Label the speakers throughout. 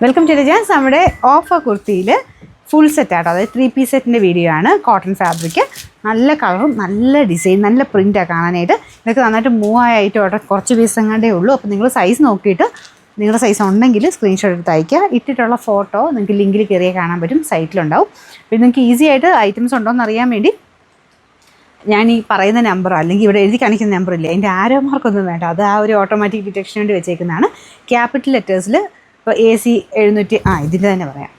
Speaker 1: Welcome to Jans. നമ്മുടെ offer കുർത്തിയിൽ full സെറ്റാട്ടോ, അതായത് 3 piece സെറ്റിൻ്റെ വീഡിയോ ആണ്. കോട്ടൺ ഫാബ്രിക്, നല്ല കളറും നല്ല ഡിസൈൻ, നല്ല പ്രിൻ്റാണ് കാണാനായിട്ട്. ഇതൊക്കെ നന്നായിട്ട് മൂവ് ആയ ഐറ്റം കുറച്ച് പീസ് എങ്ങാണ്ടേ ഉള്ളൂ. അപ്പോൾ നിങ്ങൾ സൈസ് നോക്കിയിട്ട് നിങ്ങളുടെ സൈസ് ഉണ്ടെങ്കിൽ സ്ക്രീൻഷോട്ട് എടുത്ത് അയയ്ക്കുക. ഇട്ടിട്ടുള്ള ഫോട്ടോ നിങ്ങൾക്ക് ലിങ്കിൽ കയറിയാൽ കാണാൻ പറ്റും, സൈറ്റിലുണ്ടാവും. പിന്നെ നിങ്ങൾക്ക് ഈസി ആയിട്ട് ഐറ്റംസ് ഉണ്ടോ എന്ന് അറിയാൻ വേണ്ടി ഞാൻ ഈ പറയുന്ന നമ്പറോ അല്ലെങ്കിൽ ഇവിടെ എഴുതി കാണിക്കുന്ന നമ്പറില്ലേ, അതിൻ്റെ ആരോ മാർക്കൊന്നും വേണ്ട, അത് ആ ഒരു ഓട്ടോമാറ്റിക് ഡിറ്റക്ഷന് വേണ്ടി വെച്ചേക്കുന്നതാണ്. ക്യാപിറ്റൽ ലെറ്റേഴ്സിൽ ഇപ്പോൾ AC 700 ഇതിൻ്റെ തന്നെ പറയാം.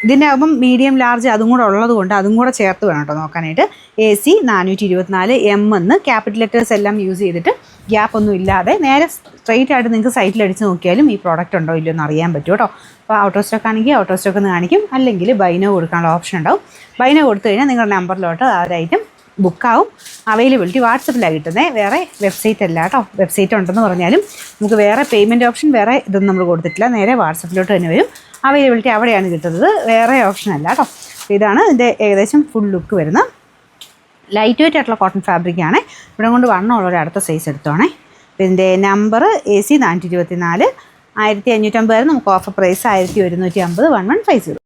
Speaker 1: ഇതിൻ്റെ ആകുമ്പം മീഡിയം ലാർജ് അതും കൂടെ ഉള്ളത് കൊണ്ട് അതും കൂടെ ചേർത്ത് വേണം കേട്ടോ നോക്കാനായിട്ട്. AC 424 M എന്ന് ക്യാപിറ്റൽ ലെറ്റേഴ്സ് എല്ലാം യൂസ് ചെയ്തിട്ട് ഗ്യാപ്പ് ഒന്നും ഇല്ലാതെ നേരെ സ്ട്രെയിറ്റ് ആയിട്ട് നിങ്ങൾക്ക് സൈറ്റിൽ അടിച്ച് നോക്കിയാലും ഈ പ്രോഡക്റ്റ് ഉണ്ടോ ഇല്ലയോ എന്ന് അറിയാൻ പറ്റും കേട്ടോ. അപ്പോൾ ഔട്ട് ഓഫ് സ്റ്റോക്ക് ആണെങ്കിൽ ഔട്ട് ഓഫ് സ്റ്റോക്ക് എന്ന് കാണിക്കും, അല്ലെങ്കിൽ ബൈനോ കൊടുക്കാനുള്ള ഓപ്ഷൻ ഉണ്ടാവും. ബൈനോ കൊടുത്തു കഴിഞ്ഞാൽ നിങ്ങളുടെ നമ്പറിലോട്ട് ആ ഒരു ഐറ്റം ബുക്കാവും. അവൈലബിലിറ്റി വാട്സപ്പിലാണ് കിട്ടുന്നത്, വേറെ വെബ്സൈറ്റ് അല്ല കേട്ടോ. വെബ്സൈറ്റ് ഉണ്ടെന്ന് പറഞ്ഞാലും നമുക്ക് വേറെ പേയ്മെൻറ്റ് ഓപ്ഷൻ വേറെ ഇതൊന്നും നമ്മൾ കൊടുത്തിട്ടില്ല, നേരെ വാട്സപ്പിലോട്ട് തന്നെ വരും. അവൈലബിലിറ്റി അവിടെയാണ് കിട്ടുന്നത്, വേറെ ഓപ്ഷൻ അല്ല കേട്ടോ. ഇതാണ് ഇതിൻ്റെ ഏകദേശം ഫുൾ ലുക്ക് വരുന്നത്. ലൈറ്റ് വെയിറ്റ് ആയിട്ടുള്ള കോട്ടൺ ഫാബ്രിക്കാണ്. ഇവിടെ കൊണ്ട് വണ്ണമുള്ളൊരു അടുത്ത സൈസ് എടുത്തോണേ. ഇതിൻ്റെ നമ്പർ AC 424, 1550 നമുക്ക് ഓഫർ പ്രൈസ് 1150, 1150.